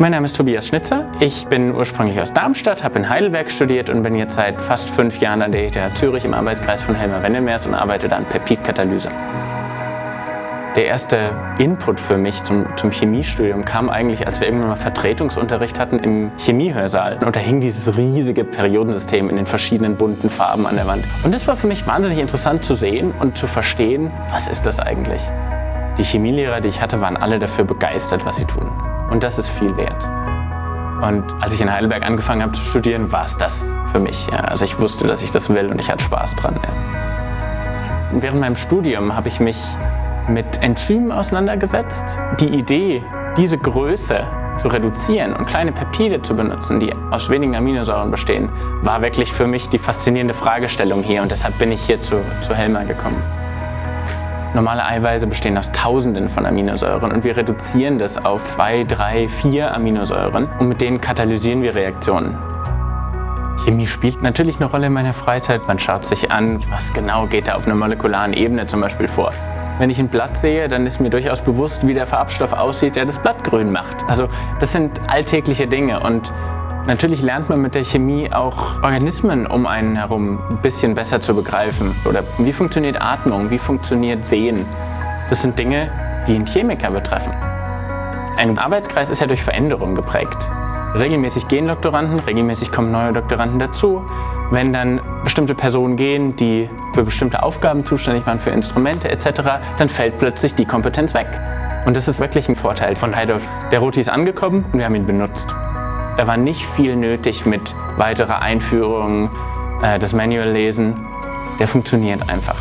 Mein Name ist Tobias Schnitzer. Ich bin ursprünglich aus Darmstadt, habe in Heidelberg studiert und bin jetzt seit fast 5 Jahren an der ETH Zürich im Arbeitskreis von Helmer Wennemers und arbeite da an Peptidkatalyse. Der erste Input für mich zum Chemiestudium kam eigentlich, als wir irgendwann mal Vertretungsunterricht hatten im Chemiehörsaal. Und da hing dieses riesige Periodensystem in den verschiedenen bunten Farben an der Wand. Und das war für mich wahnsinnig interessant zu sehen und zu verstehen, was ist das eigentlich? Die Chemielehrer, die ich hatte, waren alle dafür begeistert, was sie tun. Und das ist viel wert. Und als ich in Heidelberg angefangen habe zu studieren, war es das für mich. Ja. Also ich wusste, dass ich das will und ich hatte Spaß dran. Ja. Während meinem Studium habe ich mich mit Enzymen auseinandergesetzt. Die Idee, diese Größe zu reduzieren und kleine Peptide zu benutzen, die aus wenigen Aminosäuren bestehen, war wirklich für mich die faszinierende Fragestellung hier. Und deshalb bin ich hier zu Helmer gekommen. Normale Eiweiße bestehen aus Tausenden von Aminosäuren und wir reduzieren das auf 2, 3, 4 Aminosäuren und mit denen katalysieren wir Reaktionen. Chemie spielt natürlich eine Rolle in meiner Freizeit. Man schaut sich an, was genau geht da auf einer molekularen Ebene zum Beispiel vor. Wenn ich ein Blatt sehe, dann ist mir durchaus bewusst, wie der Farbstoff aussieht, der das Blatt grün macht. Also das sind alltägliche Dinge und natürlich lernt man mit der Chemie auch Organismen um einen herum ein bisschen besser zu begreifen. Oder wie funktioniert Atmung, wie funktioniert Sehen. Das sind Dinge, die einen Chemiker betreffen. Ein Arbeitskreis ist ja durch Veränderung geprägt. Regelmäßig gehen Doktoranden, regelmäßig kommen neue Doktoranden dazu. Wenn dann bestimmte Personen gehen, die für bestimmte Aufgaben zuständig waren, für Instrumente etc., dann fällt plötzlich die Kompetenz weg. Und das ist wirklich ein Vorteil von Heidolf. Der Roti ist angekommen und wir haben ihn benutzt. Da war nicht viel nötig mit weiterer Einführung, das Manual lesen. Der funktioniert einfach.